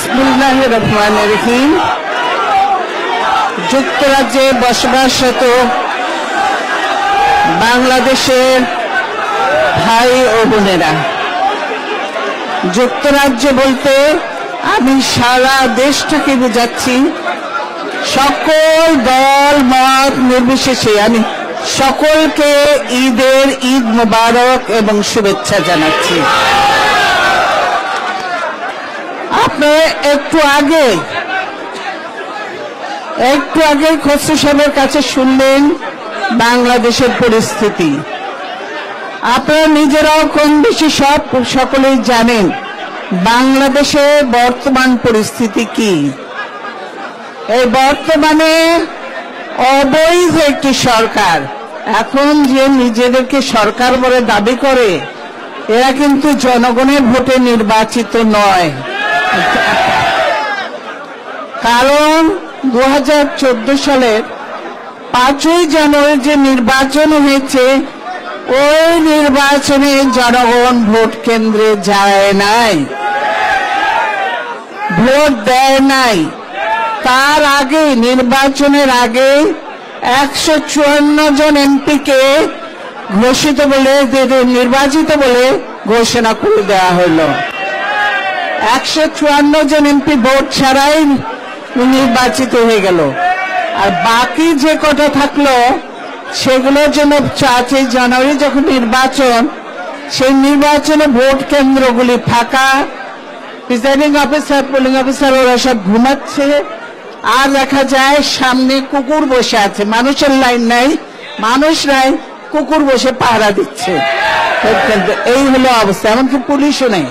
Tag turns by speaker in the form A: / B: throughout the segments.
A: বিসমিল্লাহির রহমানির রহিম। যুক্তরাজ্যে বসবাসরত বাংলাদেশের ভাই ও বোনেরা, যুক্তরাজ্য বলতে আমি সারা দেশটাকে বোঝাচ্ছি। সকল দল মত নির্বিশেষে আমি সকলকে ঈদ মোবারক এবং শুভেচ্ছা জানাচ্ছি। আপনি একটু আগে খসরু সাহেবের কাছে শুনলেন বাংলাদেশের পরিস্থিতি। আপনারা নিজেরাও কম বেশি সকলেই জানেন বাংলাদেশের বর্তমান পরিস্থিতি কি। এই বর্তমানে অবৈধ একটি সরকার, এখন যে নিজেদেরকে সরকার বলে দাবি করে, এরা কিন্তু জনগণের ভোটে নির্বাচিত নয়। কারণ 2014 সালের 5ই জানুয়ারি যে নির্বাচন হয়েছে, ওই নির্বাচনে জনগণ ভোট কেন্দ্রে যায় নাই, ভোট দেয় নাই। তার আগে, নির্বাচনের আগে 154 জন এমপিকে ঘোষিত বলে, নির্বাচিত বলে ঘোষণা করে দেওয়া হলো। 154 জন এমপি ভোট ছাড়াই নির্বাচিত হয়ে গেল। আর বাকি যে কটা থাকলো সেগুলোর জন্য 5ই জানুয়ারি যখন নির্বাচন, সেই নির্বাচনে ভোট কেন্দ্রগুলি ফাঁকা, প্রিসাইডিং অফিসার, পোলিং অফিসার ওরা সব ঘুমাচ্ছে, আর দেখা যায় সামনে কুকুর বসে আছে। মানুষের লাইন নাই, মানুষ নাই, কুকুর বসে পাহারা দিচ্ছে। এই হলো অবস্থা। এমনকি পুলিশও নেই।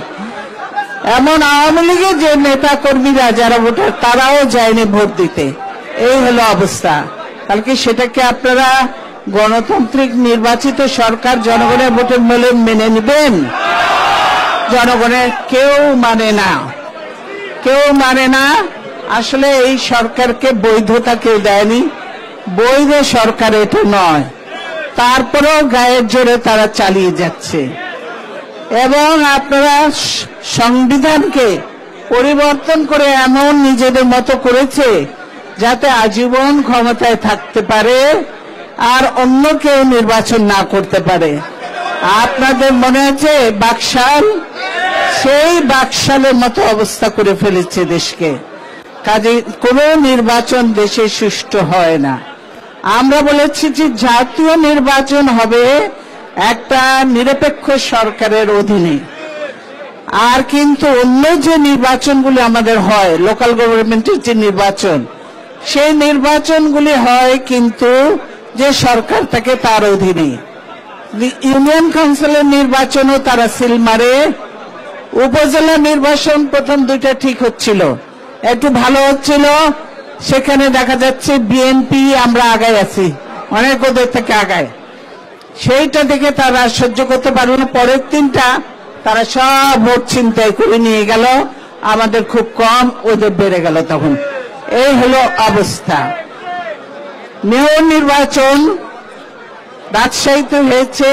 A: এমন আওয়ামী লীগের যে নেতা কর্মীরা যারা ভোটার, তারাও যায়নি ভোট দিতে। এই হলো অবস্থা। কালকে সেটাকে আপনারা গণতান্ত্রিক নির্বাচিত সরকার জনগণের ভোটের মেনে নেবেন? জনগণের কেউ মানে না। আসলে এই সরকারকে বৈধতা কেউ দেয়নি, বৈধ সরকার এটা নয়। তারপরেও গায়ের জোরে তারা চালিয়ে যাচ্ছে। এবং আপনারা সংবিধানকে পরিবর্তন করে এমন নিজেদের মতো করেছে যাতে আজীবন ক্ষমতায় থাকতে পারে আর অন্য কেউ নির্বাচন না করতে পারে। আপনাদের মনে আছে বাকশাল? সেই বাকশালের মতো অবস্থা করে ফেলেছে দেশকে। কাজে কোনো নির্বাচন দেশে সুষ্ঠু হয় না। আমরা বলেছি যে জাতীয় নির্বাচন হবে একটা নিরপেক্ষ সরকারের অধীনে। আর কিন্তু অন্য যে নির্বাচনগুলি আমাদের হয়, লোকাল গভর্নমেন্টের যে নির্বাচন, সেই নির্বাচনগুলি হয় কিন্তু যে সরকার থাকে তার অধীনে। ইউনিয়ন কাউন্সিলের নির্বাচনও তারা সিল মারে। উপজেলা নির্বাচন প্রথম 2টা ঠিক হচ্ছিল, একটু ভালো হচ্ছিল, সেখানে দেখা যাচ্ছে বিএনপি আমরা আগায় আছি, অনেক ওদের থেকে আগায়। সেইটা দেখে তারা সহ্য করতে পারল না। পরের 3টা তারা সব ভোট ছিনতাই করে নিয়ে গেল, আমাদের খুব কম, ওদের বেড়ে গেল। তখন এই হলো অবস্থা। মেয়র নির্বাচন রাজশাহীতে হয়েছে,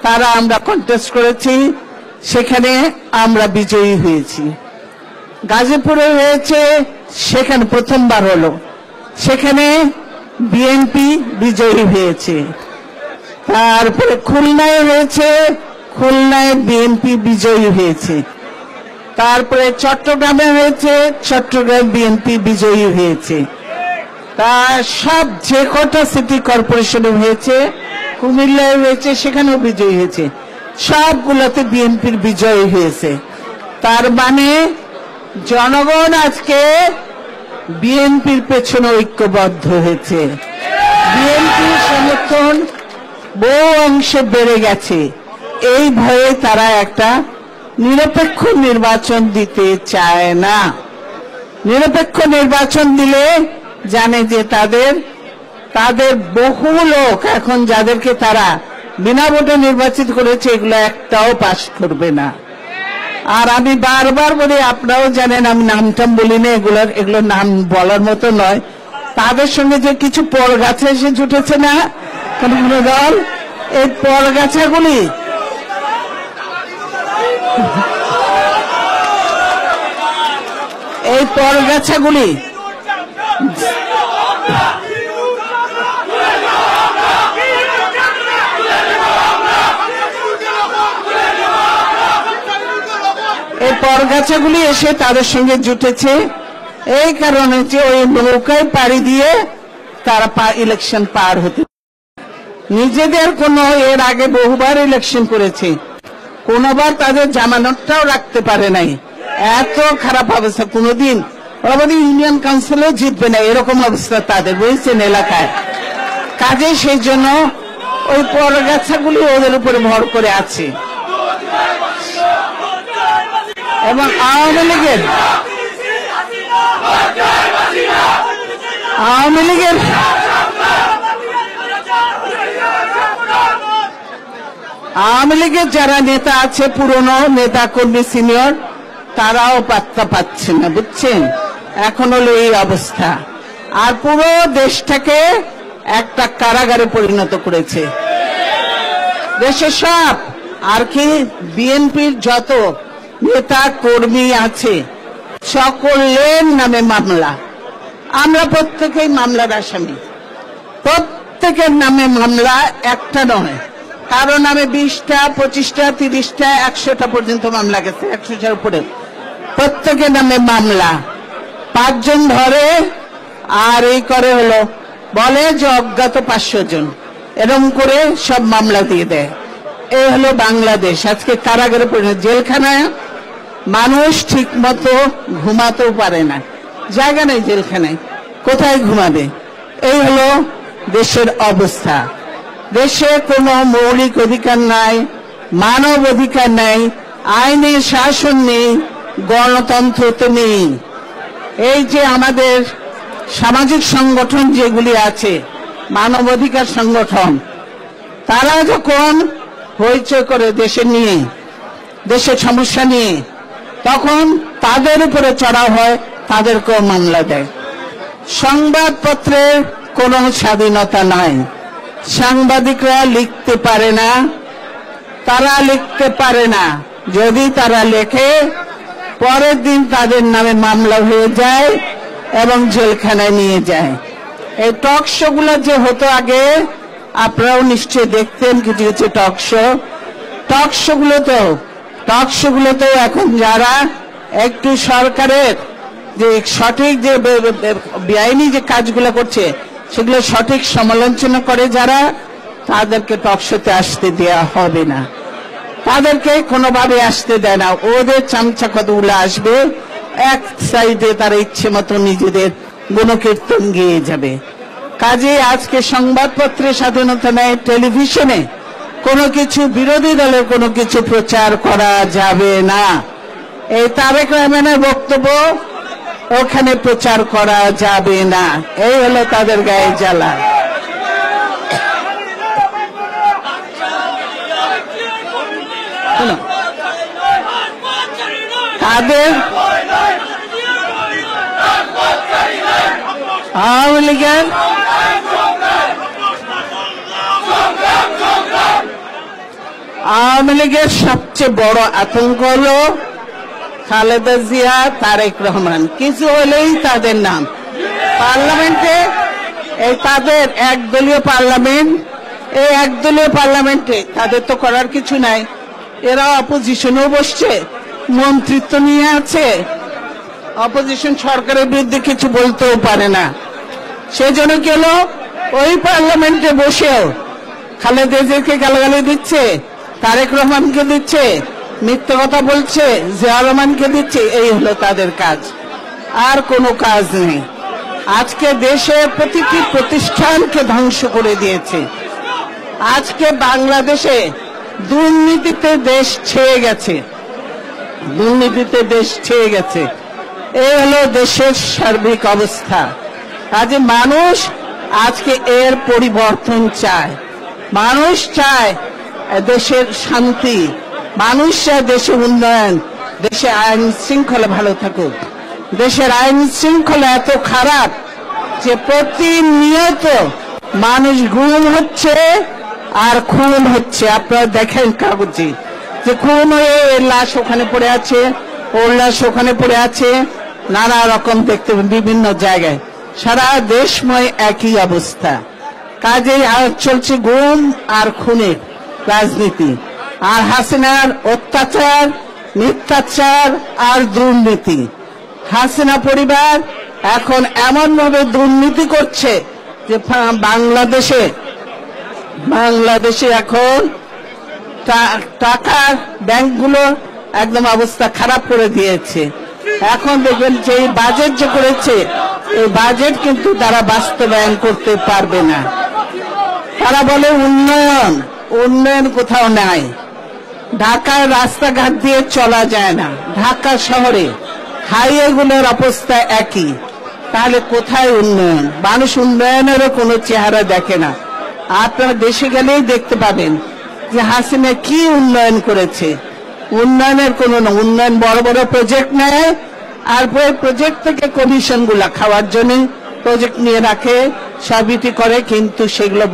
A: তারা আমরা কন্টেস্ট করেছি, সেখানে আমরা বিজয়ী হয়েছি। গাজীপুরে হয়েছে, সেখানে প্রথমবার হলো, সেখানে বিএনপি বিজয়ী হয়েছে। তারপরে খুলনায় হয়েছে, খুলনায় বিএনপি বিজয়ী হয়েছে। তারপরে চট্টগ্রামে হয়েছে, চট্টগ্রাম বিএনপি বিজয়ী হয়েছে। তার সব যে কটা সিটি কর্পোরেশনে হয়েছে, কুমিল্লায় হয়েছে, সেখানেও বিজয়ী হয়েছে। সবগুলোতে বিএনপির বিজয়ী হয়েছে। তার মানে জনগণ আজকে বিএনপির পেছনে ঐক্যবদ্ধ হয়েছে। বিএনপির সমর্থন বহু অংশে বেড়ে গেছে। এই ভয়ে তারা একটা নিরপেক্ষ নির্বাচন দিতে চায় না। নিরপেক্ষ নির্বাচন দিলে জানে যে তাদের বহু লোক এখন যাদেরকে তারা বিনা ভোটে নির্বাচিত করেছে, এগুলো একটাও পাস করবে না। আর আমি বারবার বলি, আপনারাও জানেন, আমি নামটাম বলি না, এগুলো নাম বলার মতো নয়। তাদের সঙ্গে যে কিছু পরগাছা এসে জুটেছে না কোন দল, এই পরগাছাগুলি এই পরগাছাগুলি এসে তাদের সঙ্গে জুটেছে এই কারণে যে ওই নৌকায় পাড়ি দিয়ে তারা ইলেকশন পার হতে, নিজেদের কোনো এর আগে বহুবার ইলেকশন করেছে, কোনোবার তাদের জামানতটাও রাখতে পারে নাই। এত খারাপ অবস্থা, কোনোদিন ইউনিয়ন কাউন্সিলও জিতবে না এরকম অবস্থা তাদের, বুঝছেন, এলাকায়। কাজে সেই জন্য ওই পরগাছাগুলি ওদের উপরে ভর করে আছে। এবং আওয়ামী লীগের যারা নেতা আছে, পুরনো নেতা কর্মী সিনিয়র, তারাও পাত্তা পাচ্ছে না, বুঝছেন। এখন হলো এই অবস্থা। আর পুরো দেশটাকে একটা কারাগারে পরিণত করেছে। দেশের সব আর কি বিএনপির যত নেতা কর্মী আছে সকলের নামে মামলা। আমরা প্রত্যেকেই মামলার আসামি, প্রত্যেকের নামে মামলা, একটা নয়। কারো নামে 20টা 25টা 30টা 100টা পর্যন্ত মামলা গেছে, 100টার উপরে। প্রত্যেকের নামে মামলা, 5 জন ধরে আর এই করে হলো বলে যে অজ্ঞাত 500 জন, এরকম করে সব মামলা দিয়ে দেয়। এই হলো বাংলাদেশ। আজকে কারাগারে পরিণত, জেলখানায় মানুষ ঠিক মতো ঘুমাতেও পারে না, জায়গা নেই জেলখানায়, কোথায় ঘুমাবে? এই হলো দেশের অবস্থা। দেশে কোনো মৌলিক অধিকার নাই, মানব অধিকার নাই, আইনের শাসন নেই, গণতন্ত্র তো নেই। এই যে আমাদের সামাজিক সংগঠন যেগুলি আছে, মানবাধিকার সংগঠন, তারা যখন হইচই করে দেশে নিয়ে, দেশের সমস্যা নিয়ে, তখন তাদের উপরে চড়াও হয়, তাদেরকেও মামলা দেয়। সংবাদপত্রের কোনো স্বাধীনতা নাই, সাংবাদিকরা লিখতে পারে না, তারা লিখতে পারে না। যদি তারা লেখে, পরের দিন তাদের নামে মামলা হয়ে যায় এবং জেলখানায় নিয়ে যায়। এই টক শো গুলো যে হতো আগে, আপনারাও নিশ্চয় দেখতেন কিছু কিছু টক শো গুলোতেও এখন যারা একটু সরকারের যে সঠিক যে বেআইনি যে কাজগুলো করছে সেগুলো সঠিক সমালোচনা করে যারা, তাদেরকে টক শোতে আসতে দেয়া হবে না, তাদেরকে কোনোভাবে আসতে দেয় না। ওদের চামচা কতগুলো আসবে, এক সাইডে তারা ইচ্ছে মতো নিজেদের গুণকীর্তন গেয়ে যাবে। কাজে আজকে সংবাদপত্রের স্বাধীনতা নেই, টেলিভিশনে কোনো কিছু, বিরোধী দলের কোনো কিছু প্রচার করা যাবে না। এই তারেক রহমানের বক্তব্য ওখানে প্রচার করা যাবে না। এই হলো তাদের গায়ে জ্বালা। তাদের আওয়ামী লীগের সবচেয়ে বড় আতঙ্ক হলো খালেদা জিয়া, তারেক রহমান। কিছু হলেই তাদের নাম পার্লামেন্টে, এই তাদের একদলীয় পার্লামেন্ট, এই একদলীয় পার্লামেন্টে তাদের তো করার কিছু নাই। এরা অপোজিশনেও বসছে, মন্ত্রিত্ব নিয়ে আছে, অপোজিশন সরকারের বিরুদ্ধে কিছু বলতেও পারে না। সেজন্য কি হলো, ওই পার্লামেন্টে বসেও খালেদা জিয়াকে গালাগালি দিচ্ছে, তারেক রহমানকে দিচ্ছে, মিথ্যে কথা বলছে, জিয়া রহমানকে দিচ্ছে। এই হলো তাদের কাজ, আর কোনো কাজ নেই। আজকে দেশের প্রতিটি প্রতিষ্ঠানকে ধ্বংস করে দিয়েছে। আজকে বাংলাদেশে দুর্নীতিতে দেশ ছেয়ে গেছে, দুর্নীতিতে দেশ ছেয়ে গেছে। এই হলো দেশের সার্বিক অবস্থা। কাজে মানুষ আজকে এর পরিবর্তন চায়। মানুষ চায় দেশের শান্তি, মানুষ চায় দেশের উন্নয়ন, দেশে আইন শৃঙ্খলা ভালো থাকুক। দেশের আইন শৃঙ্খলা এত খারাপ যে প্রতিনিয়ত মানুষ গুম হচ্ছে আর খুন হচ্ছে। আপনারা দেখেন কাগজে যে খুন হয়ে এর লাশ ওখানে পড়ে আছে, ওর লাশ ওখানে পড়ে আছে, নানা রকম দেখতে বিভিন্ন জায়গায়, সারা দেশময় একই অবস্থা। কাজেই চলছে গুম আর খুনের রাজনীতি, আর হাসিনার অত্যাচার, মিথ্যাচার আর দুর্নীতি। হাসিনা পরিবার এখন এমন ভাবে দুর্নীতি করছে যে বাংলাদেশে এখন টাকার ব্যাংকগুলো একদম অবস্থা খারাপ করে দিয়েছে। এখন দেখবেন যে এই বাজেট যে করেছে, এই বাজেট কিন্তু তারা বাস্তবায়ন করতে পারবে না। তারা বলে উন্নয়ন কোথাও নাই, ঢাকার রাস্তাঘাট দিয়ে চলা যায় না, ঢাকা শহরে হাইওয়েগুলোর অবস্থা একই। তাহলে কোথায় উন্নয়ন? মানুষ উন্নয়নেরও কোনো চেহারা দেখে না। আপনারা দেশে গেলেই দেখতে পাবেন যে হাসিনা কি উন্নয়ন করেছে। উন্নয়নের কোনো উন্নয়ন বড় বড় প্রজেক্ট নেয়, আর প্রজেক্ট থেকে কমিশন গুলা খাওয়ার জন্য প্রজেক্ট নিয়ে রাখে, সবইটি করে, কিন্তু সেগুলো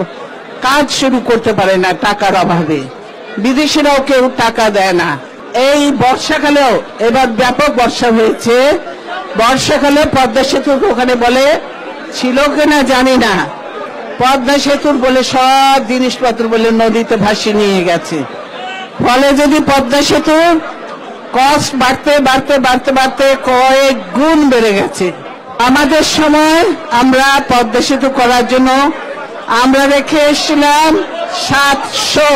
A: কাজ শুরু করতে পারে না টাকার অভাবে। বিদেশিরাও কেউ টাকা দেয় না। এই বর্ষাকালেও এবার ব্যাপক বর্ষা হয়েছে। বর্ষাকালে পদ্মা সেতুর ওখানে বলে ছিল কিনা জানি না, পদ্মা সেতুর বলে সব জিনিসপত্র বলে নদীতে ভাসিয়ে নিয়ে গেছে। ফলে যদি পদ্মা সেতুর কস্ট বাড়তে কয়েক গুণ বেড়ে গেছে। আমাদের সময় আমরা পদ্মা সেতু করার জন্য আমরা রেখে এসেছিলাম 700,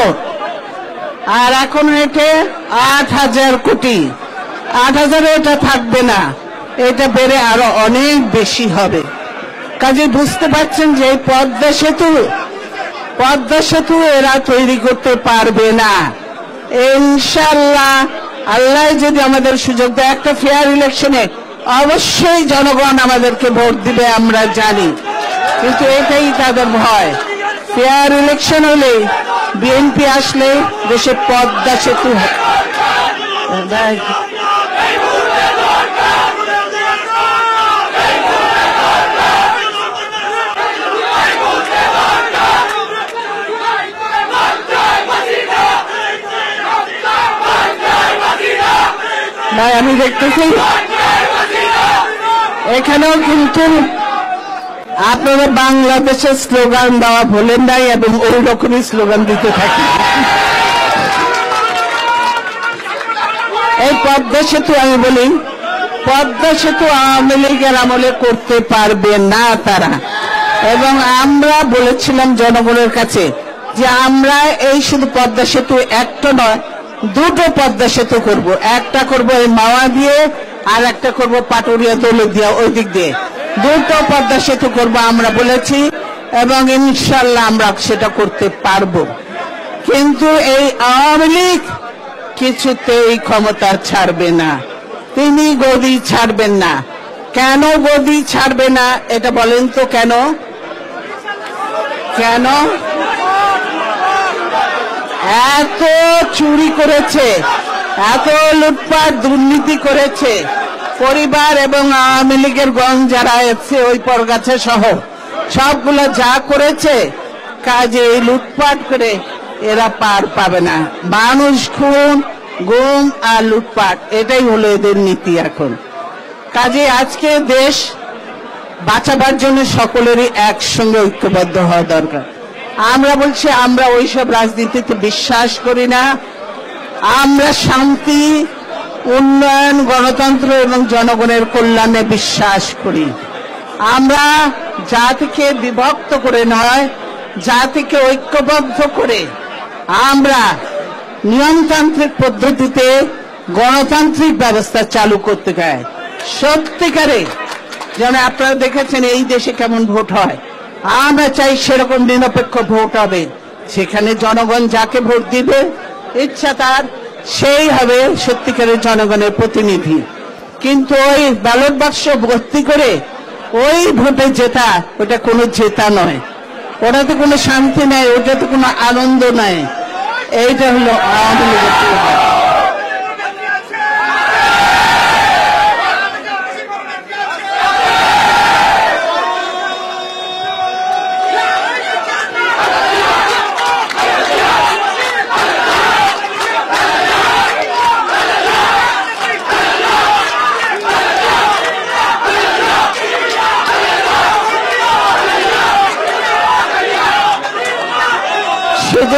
A: আর এখন রেখে 8,000 কোটি। 8,000 এটা থাকবে না, এটা বেড়ে আরো অনেক বেশি হবে। কাজে বুঝতে পারছেন যে পদ্মা সেতু এরা তৈরি করতে পারবে না। ইনশাআল্লাহ, আল্লাহ যদি আমাদের সুযোগ দেয়, একটা ফেয়ার ইলেকশনে অবশ্যই জনগণ আমাদেরকে ভোট দিবে, আমরা জানি। কিন্তু এটাই তাদের ভয়। ফেয়ার ইলেকশন হলে, বিএনপি আসলে দেশে পদ্মা সেতু ভাই, আমি দেখতেছি এখানেও কিন্তু আপনারা বাংলাদেশের স্লোগান দেওয়া ভোলেন নাই, এবং ওই রকমই স্লোগান দিতে থাকি। এই পদ্মা সেতু, আমি বলি পদ্মা সেতু আওয়ামী লীগের আমলে করতে পারবে না তারা। এবং আমরা বলেছিলাম জনগণের কাছে যে আমরা এই শুধু পদ্মা সেতু একটা নয়, দুটো পদ্মা সেতু করব। একটা করব এই মাওয়া দিয়ে, আর একটা করব পাটুরিয়া দৌলতদিয়া ওই দিক দিয়ে। দুটো পদ্মা সেতু করব আমরা বলেছি, এবং ইনশাআল্লাহ আমরা সেটা করতে পারবো। কিন্তু এই আওয়ামী লীগ কিছুতেই ক্ষমতা ছাড়বে না, তিনি গদি ছাড়বেন না। কেন গদি ছাড়বে না এটা বলেন তো? কেন এত চুরি করেছে, এত লুটপাট দুর্নীতি করেছে পরিবার এবং আওয়ামী লীগের গণ যারা এসছে ওই পরগাছা সহ সবগুলো যা করেছে, কাজে লুটপাট করে এরা পার পাবে না। মানুষ খুন, গুম আর লুটপাট, এটাই হলো এদের নীতি এখন। কাজে আজকে দেশ বাঁচাবার জন্য সকলেরই একসঙ্গে ঐক্যবদ্ধ হওয়া দরকার। আমরা বলছি আমরা ওইসব রাজনীতিতে বিশ্বাস করি না। আমরা শান্তি, উন্নয়ন, গণতন্ত্র এবং জনগণের কল্যাণে বিশ্বাস করি। আমরা জাতিকে বিভক্ত করে নয়, জাতিকে ঐক্যবদ্ধ করে আমরা নিয়মতান্ত্রিক পদ্ধতিতে গণতান্ত্রিক ব্যবস্থা চালু করতে চাই। সত্যিকারে যেন আপনারা দেখেছেন এই দেশে কেমন ভোট হয়, আমরা চাই সেরকম নিরপেক্ষ ভোট হবে। সেখানে জনগণ যাকে ভোট দিবে ইচ্ছা তার, সেই হবে সত্যিকারের জনগণের প্রতিনিধি। কিন্তু ওই ব্যালট বাক্স ভর্তি করে ওই ভোটে জেতা, ওটা কোনো জেতা নয়, ওটাতে কোনো শান্তি নাই, ওটাতে কোনো আনন্দ নাই। এইটা হলো আওয়ামী লীগের।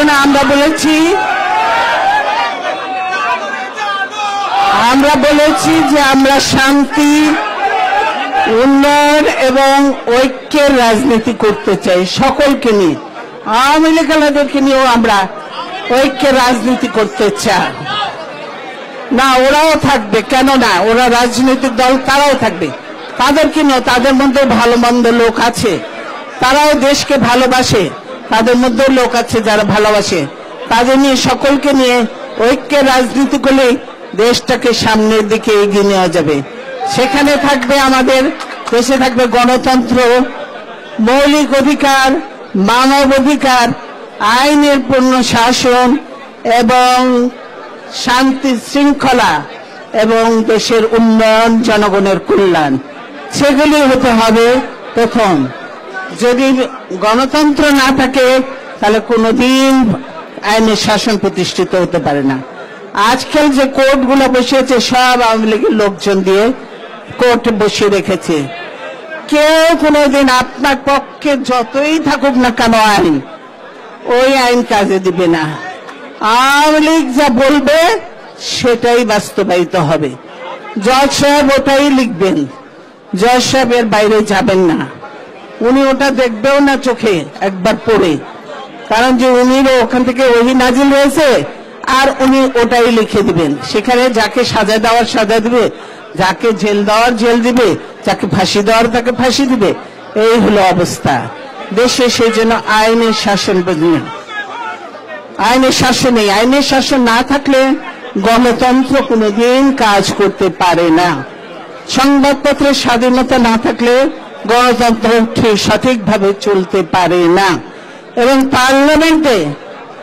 A: জন্য আমরা বলেছি যে আমরা শান্তি, উন্নয়ন এবং ঐক্যের রাজনীতি করতে চাই সকলকে নিয়ে। আওয়ামী লীগকে নিয়েও আমরা ঐক্যের রাজনীতি করতে চাই না। ওরাও থাকবে, কেন না, ওরা রাজনৈতিক দল, তারাও থাকবে। তাদেরকে নিয়ে, তাদের মধ্যে ভালো মন্দ লোক আছে, তারাও দেশকে ভালোবাসে, তাদের মধ্যে লোক আছে যারা ভালোবাসে। তাদের নিয়ে, সকলকে নিয়ে ঐক্যের রাজনীতি করলে দেশটাকে সামনের দিকে এগিয়ে নেওয়া যাবে। সেখানে থাকবে আমাদের দেশে থাকবে গণতন্ত্র, মৌলিক অধিকার, মানব অধিকার, আইনের পূর্ণ শাসন এবং শান্তি শৃঙ্খলা এবং দেশের উন্নয়ন, জনগণের কল্যাণ, সেগুলি হতে হবে প্রথম। যদি গণতন্ত্র না থাকে তাহলে কোনোদিন আইনের শাসন প্রতিষ্ঠিত হতে পারে না। আজকাল যে কোর্টগুলো বসিয়েছে সব আওয়ামী লীগের লোকজন দিয়ে কোর্ট বসিয়ে রেখেছে। কেউ কোনোদিন আপনার পক্ষে যতই থাকুক না কেন আইন, ওই আইন কাজে দিবে না। আওয়ামী লীগ যা বলবে সেটাই বাস্তবায়িত হবে। জজ সাহেব ওটাই লিখবেন, জজ সাহেব এর বাইরে যাবেন না। উনি ওটা দেখবেও না চোখে একবার পড়ে, কারণ যে উনিরও ওখান থেকে ওহি নাজিল হয়েছে, আর উনি ওটাই লিখে দিবেন। সেখানে যাকে সাজা দেওয়ার সাজা দিবে, যাকে জেল দেওয়ার জেল দিবে, যাকে ফাঁসি দেওয়ার তাকে ফাঁসি দিবে। এই হলো অবস্থা দেশে। সেই জন্য আইনের শাসন বুঝলেন, আইনের শাসন নেই। আইনের শাসন না থাকলে গণতন্ত্র কোনোদিন কাজ করতে পারে না। সংবাদপত্রের স্বাধীনতা না থাকলে গণতন্ত্র ঠিক সঠিকভাবে চলতে পারে না। এবং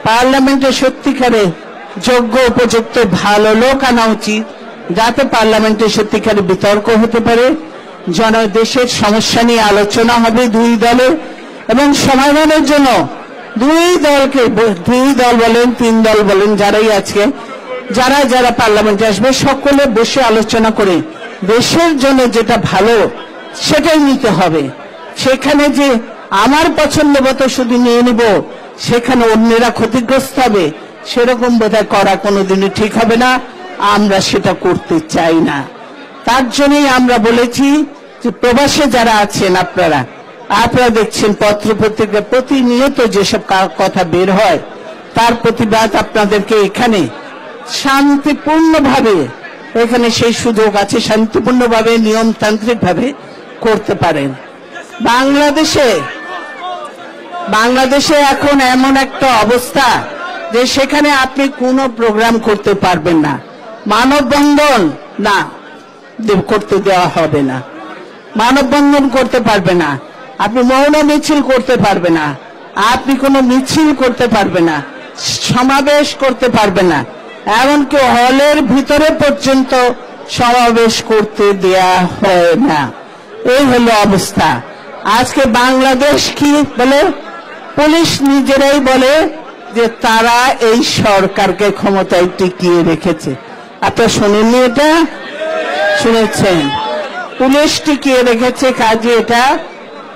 A: পার্লামেন্টে সত্যিকারে যোগ্য উপযুক্ত ভালো লোক আনা উচিত, যাতে পার্লামেন্টে সত্যিকারে বিতর্ক হতে পারে, দেশের সমস্যা নিয়ে আলোচনা হবে দুই দলে, এবং সমাধানের জন্য দুই দল বলেন, তিন দল বলেন, যারাই আছে, যারা পার্লামেন্টে আসবে, সকলে বসে আলোচনা করে দেশের জন্য যেটা ভালো সেটাই নিতে হবে। সেখানে যে আমার পছন্দ মতো শুধু নিয়ে নিব, সেখানে অন্যেরা ক্ষতিগ্রস্ত হবে, সেরকম বোধহয় করা কোনোদিনই ঠিক হবে না। আমরা সেটা করতে চাই না। তার জন্যই আমরা বলেছি যে প্রবাসে যারা আছেন, আপনারা দেখছেন পত্রপত্রিকা প্রতিনিয়ত যেসব কথা বের হয়, তার প্রতিবাদ আপনাদেরকে এখানে শান্তিপূর্ণভাবে, এখানে সেই সুযোগ আছে, শান্তিপূর্ণভাবে নিয়মতান্ত্রিকভাবে করতে পারেন। বাংলাদেশে এখন এমন একটা অবস্থা যে সেখানে আপনি কোনো প্রোগ্রাম করতে পারবেন না, মানববন্ধন না করতে দেওয়া হবে না, মানববন্ধন করতে পারবে না, আপনি মৌন মিছিল করতে পারবে না, আপনি কোনো মিছিল করতে পারবে না, সমাবেশ করতে পারবে না, এমনকি হলের ভিতরে পর্যন্ত সমাবেশ করতে দেয়া হয় না। এই হলো অবস্থা আজকে। বাংলাদেশ কি বলে? পুলিশ নিজেরাই বলে যে তারা এই সরকারকে ক্ষমতায় টিকিয়ে রেখেছে। আপনারা শোনেননি? এটা শুনেছেন? পুলিশ টিকিয়ে রেখেছে, কাজে এটা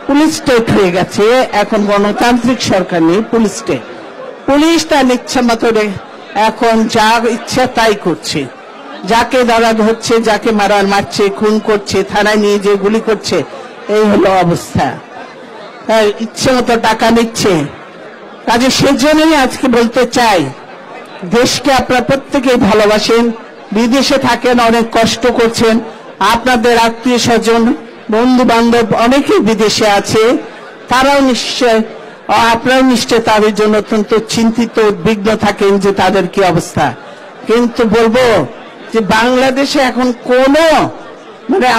A: পুলিশ স্টেট হয়ে গেছে। এখন গণতান্ত্রিক সরকার নেই, পুলিশ স্টেট। পুলিশ তার ইচ্ছা মতো এখন যা ইচ্ছা তাই করছে, যাকে দাঁড়া ধরছে, যাকে মারছে, খুন করছে, থানায় নিয়ে যে গুলি করছে। এই হলো অবস্থা। তার ইচ্ছে মতো টাকা নিচ্ছে। কাজে সেজন্যই আজকে বলতে চাই, দেশকে আপনারা প্রত্যেকেই ভালোবাসেন, বিদেশে থাকেন, অনেক কষ্ট করছেন, আপনাদের আত্মীয় স্বজন বন্ধু বান্ধব অনেকেই বিদেশে আছে, তারাও আপনারাও নিশ্চয় তাদের জন্য অত্যন্ত চিন্তিত, উদ্বিগ্ন থাকেন যে তাদের কি অবস্থা। কিন্তু বলবো যে বাংলাদেশে এখন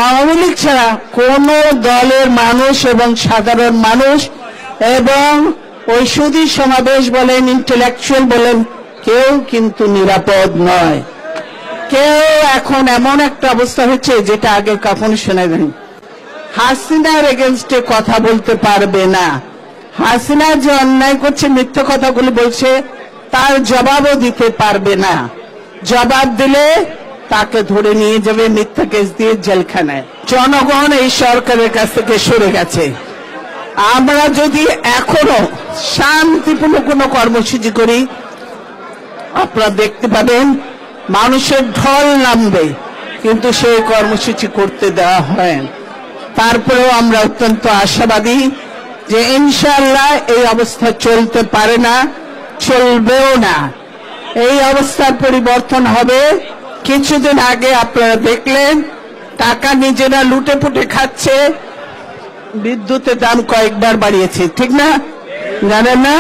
A: আওয়ামী লীগ ছাড়া কোন দলের মানুষ এবং সাধারণ মানুষ এবং ওই সুধী সমাবেশ বলেন, ইন্টেলেকচুয়াল বলেন, কেউ কিন্তু নিরাপদ নয়। কেউ এখন এমন একটা অবস্থা হচ্ছে যেটা আগে কখনো শোনা যায়নি। হাসিনার এগেনস্টে কথা বলতে পারবে না। হাসিনা যে অন্যায় করছে, মিথ্যে কথাগুলি বলছে, তার জবাবও দিতে পারবে না। জবাব দিলে তাকে ধরে নিয়ে যাবে মিথ্যা কেস দিয়ে জেলখানায়। জনগণ এই সরকারের কাছ থেকে সরে গেছে। আমরা যদি এখনো শান্তিপূর্ণ কোনো কর্মসূচি করি, আপনারা দেখতে পাবেন মানুষের ঢল নামবে, কিন্তু সেই কর্মসূচি করতে দেওয়া হয়। তারপরেও আমরা অত্যন্ত আশাবাদী যে ইনশাআল্লাহ এই অবস্থা চলতে পারে না, চলবেও না। এই অবস্থার পরিবর্তন হবে। কিছুদিন আগে আপনারা দেখলেন টাকা নিজেরা লুটে পুটে খাচ্ছে, বিদ্যুতের দাম কয়েকবার বাড়িয়েছে, ঠিক না? জানেন না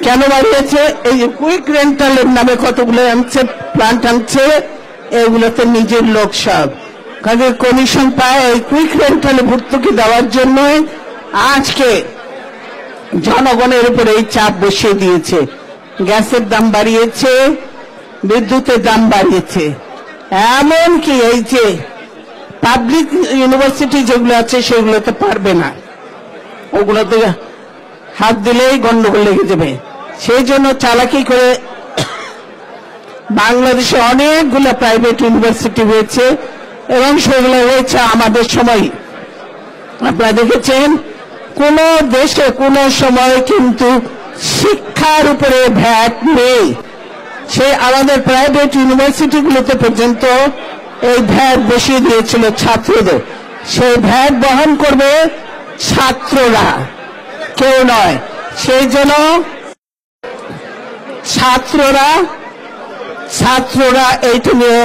A: কেন বাড়িয়েছে? এই যে কুইক রেন্টালের নামে কতগুলো আনছে, প্লান্ট আনছে, এগুলোতে নিজের লোক সব কাজে কমিশন পায় এই কুইক রেন্টালে ভর্তুকি দেওয়ার জন্য আজকে জনগণের উপরে এই চাপ বসিয়ে দিয়েছে। গ্যাসের দাম বাড়িয়েছে, বিদ্যুতের দাম বাড়িয়েছে, এমনকি এই যে পাবলিক ইউনিভার্সিটি যেগুলো আছে সেগুলোতে পারবে না, ওগুলোতে হাত দিলেই গন্ডগোল লেগে যাবে। সেই জন্য চালাকি করে বাংলাদেশে অনেকগুলো প্রাইভেট ইউনিভার্সিটি হয়েছে এবং সেগুলো হয়েছে আমাদের সময়। আপনারা দেখেছেন কোন দেশে কোন সময় কিন্তু শিক্ষার উপরে ভ্যাট নেই। সেই আমাদের প্রাইভেট ইউনিভার্সিটিগুলোতে পর্যন্ত এই ভ্যাট বসিয়ে দিয়েছিল ছাত্রদের। সেই ভ্যাট বহন করবে ছাত্ররা, কেউ নয়। সেই জন্য ছাত্ররা এইটা নিয়ে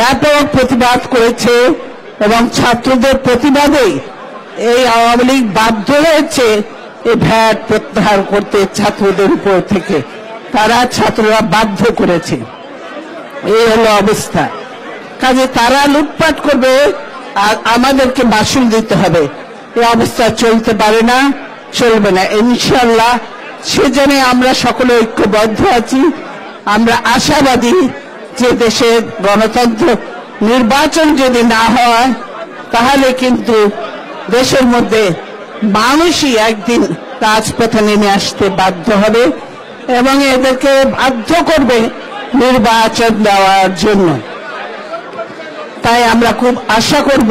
A: ব্যাপক প্রতিবাদ করেছে এবং ছাত্রদের প্রতিবাদেই এই আওয়ামী লীগ বাধ্য হয়েছে এই ভ্যাট প্রত্যাহার করতে ছাত্রদের উপর থেকে। ছাত্ররা বাধ্য করেছে, এই হলো অবস্থা। কাজে তারা লুটপাট করবে আর আমাদেরকে মাসুল দিতে হবে। এই অবস্থা চলতে পারে না, চলবে না ইনশাআল্লাহ। সেজন্য আমরা সকলে ঐক্যবদ্ধ আছি। আমরা আশাবাদী যে দেশে গণতন্ত্র নির্বাচন যদি না হয় তাহলে কিন্তু দেশের মধ্যে মানুষই একদিন রাজপথে নেমে আসতে বাধ্য হবে এবং এদেরকে বাধ্য করবে নির্বাচন দেওয়ার জন্য। তাই আমরা খুব আশা করব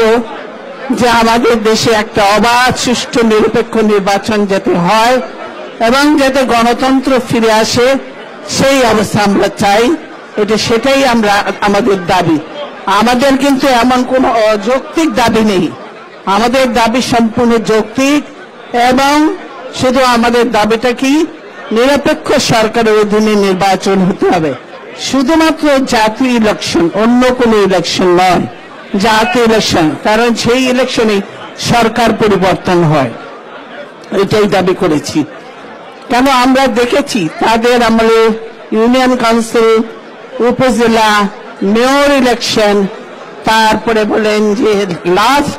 A: যে আমাদের দেশে একটা অবাধ, সুষ্ঠু, নিরপেক্ষ নির্বাচন যাতে হয় এবং যাতে গণতন্ত্র ফিরে আসে, সেই অবস্থা আমরা চাই। সেটাই আমাদের দাবি। আমাদের কিন্তু এমন কোনো অযৌক্তিক দাবি নেই। আমাদের দাবি সম্পূর্ণ যৌক্তিক এবং শুধু আমাদের দাবিটা কি, নিরপেক্ষ সরকারের অধীনে নির্বাচন হতে হবে। শুধুমাত্র জাতীয় ইলেকশন, অন্য কোনো ইলেকশন নয়, জাতীয় ইলেকশন। কারণ সেই ইলেকশনে সরকার পরিবর্তন হয়, এটাই দাবি করেছি। কেন আমরা দেখেছি তাদের আমলে ইউনিয়ন কাউন্সিল, উপজেলা, মেয়র ইলেকশন, তারপরে বলেন যে লাস্ট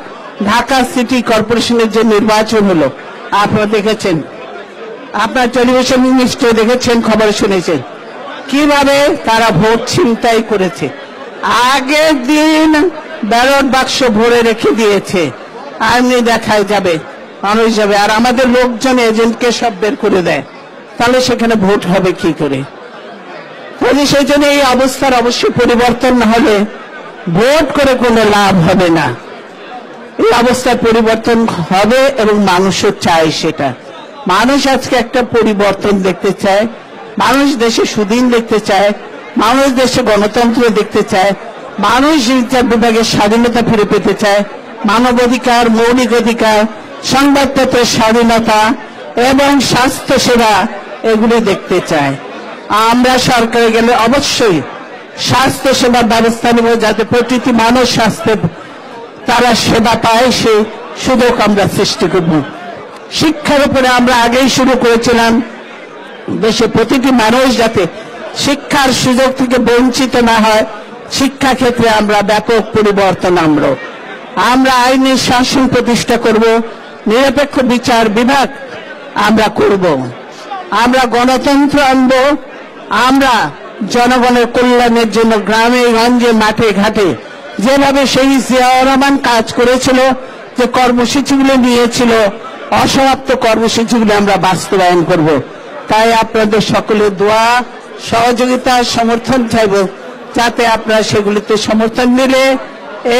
A: ঢাকা সিটি কর্পোরেশনের যে নির্বাচন হলো, আপনারা দেখেছেন, আপনার টেলিভিশন নিশ্চয় দেখেছেন, খবর শুনেছেন কিভাবে তারা ভোট ছিনতাই করেছে। আগের দিন ব্যালট বাক্স ভরে রেখে দিয়েছে, এমনি দেখায় যাবে, মানুষ যাবে, আর আমাদের লোকজন এজেন্টকে সব বের করে দেয়। তাহলে সেখানে ভোট হবে কি করে? সেই জন্য এই অবস্থার অবশ্যই পরিবর্তন না হলে ভোট করে কোনো লাভ হবে না। এই অবস্থার পরিবর্তন হবে এবং মানুষও চায় সেটা। মানুষ আজকে একটা পরিবর্তন দেখতে চায়, মানুষ দেশে সুদিন দেখতে চায়, মানুষ দেশে গণতন্ত্র দেখতে চায়, মানুষ বিচার বিভাগের স্বাধীনতা ফিরে পেতে চায়, মানবাধিকার, মৌলিক অধিকার, সংবাদপত্রের স্বাধীনতা এবং স্বাস্থ্য সেবা এগুলি দেখতে চায়। আমরা সরকারে গেলে অবশ্যই স্বাস্থ্য সেবার ব্যবস্থা নেব, যাতে প্রতিটি মানুষ তারা সেবা পায়, সেই সুযোগ আমরা সৃষ্টি করব। শিক্ষার উপরে আমরা আগেই শুরু করেছিলাম, দেশে প্রতিটি মানুষ যাতে শিক্ষার সুযোগ থেকে বঞ্চিত না হয়, শিক্ষা ক্ষেত্রে আমরা ব্যাপক পরিবর্তন আনবো। আমরা আইনি শাসন প্রতিষ্ঠা করব, নিরপেক্ষ বিচার বিভাগ আমরা করব, আমরা গণতন্ত্র আনব, আমরা জনগণের কল্যাণের জন্য গ্রামে গঞ্জে মাঠে ঘাটে যেভাবে সেই জিয়াউর রহমান কাজ করেছিল, যে কর্মসূচিগুলো নিয়েছিল, অসমাপ্ত কর্মসূচিগুলো আমরা বাস্তবায়ন করব। তাই আপনাদের সকলের দোয়া, সহযোগিতা, সমর্থন চাইব, যাতে আপনারা সেগুলিতে সমর্থন দিলে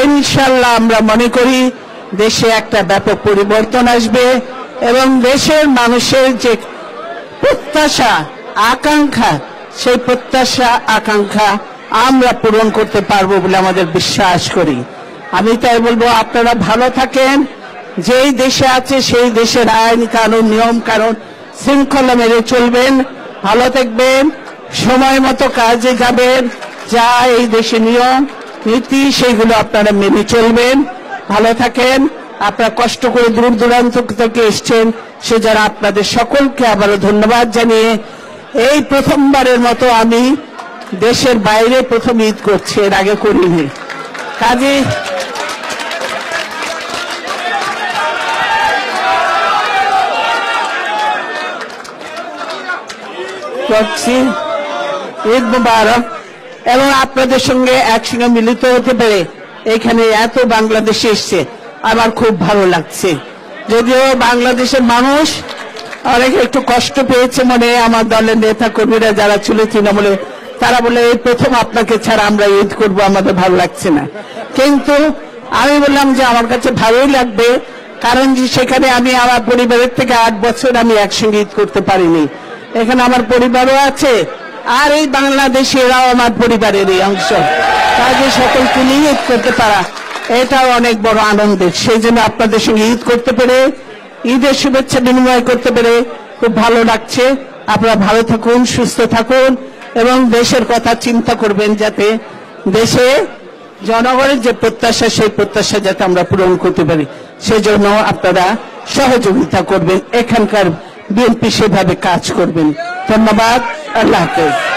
A: ইনশাআল্লাহ আমরা মনে করি দেশে একটা ব্যাপক পরিবর্তন আসবে এবং দেশের মানুষের যে প্রত্যাশা আকাঙ্ক্ষা, সেই প্রত্যাশা আকাঙ্ক্ষা আমরা পূরণ করতে পারবো বলে আমাদের বিশ্বাস করি। আমি তাই বলবো, আপনারা ভালো থাকেন। যেই দেশে আছে সেই দেশের আইন কানুন নিয়ম কানুন শৃঙ্খলা মেনে চলবেন, ভালো থাকবেন, সময় মতো কাজে যাবেন, যা এই দেশে নিয়ম নীতি সেগুলো আপনারা মেনে চলবেন। ভালো থাকেন। আপনারা কষ্ট করে দূর দূরান্ত থেকে এসছেন, সেজন্য আপনাদের সকলকে আবারও ধন্যবাদ জানিয়ে এই প্রথমবারের মতো আমি দেশের বাইরে প্রথম ঈদ করছি, এর আগে করিনি। কাজে করছি ঈদ মুবারক, এবং আপনাদের সঙ্গে একসঙ্গে মিলিত হতে পেরে এখানে এত বাংলাদেশে এসছে আমার খুব ভালো লাগছে। যদিও বাংলাদেশের মানুষ অনেক একটু কষ্ট পেয়েছে মনে, আমার দলের নেতা কর্মীরা যারা ছিল তৃণমূলে, তারা বলে এই প্রথম আপনাকে ছাড়া আমরা ঈদ করব, আমাদের ভালো লাগছে না। কিন্তু আমি বললাম যে আমার কাছে ভালোই লাগবে, কারণ যে সেখানে আমি আমার পরিবারের থেকে 8 বছর আমি একসঙ্গে ঈদ করতে পারিনি। এখানে আমার পরিবারও আছে, আর এই বাংলাদেশেরাও আমার পরিবারেরই অংশ। কাজে সকলকে নিয়ে ঈদ করতে পারা এটাও অনেক বড় আনন্দের। সেই জন্য আপনাদের সঙ্গে ঈদ করতে পেরে, ঈদের শুভেচ্ছা বিনিময় করতে পেরে খুব ভালো লাগছে। আপনারা ভালো থাকুন, সুস্থ থাকুন এবং দেশের কথা চিন্তা করবেন, যাতে দেশে জনগণের যে প্রত্যাশা সেই প্রত্যাশা যাতে আমরা পূরণ করতে পারি, সেজন্য আপনারা সহযোগিতা করবেন। এখানকার বিএনপি সেভাবে কাজ করবেন। ধন্যবাদ। আল্লাহ হাফেজ।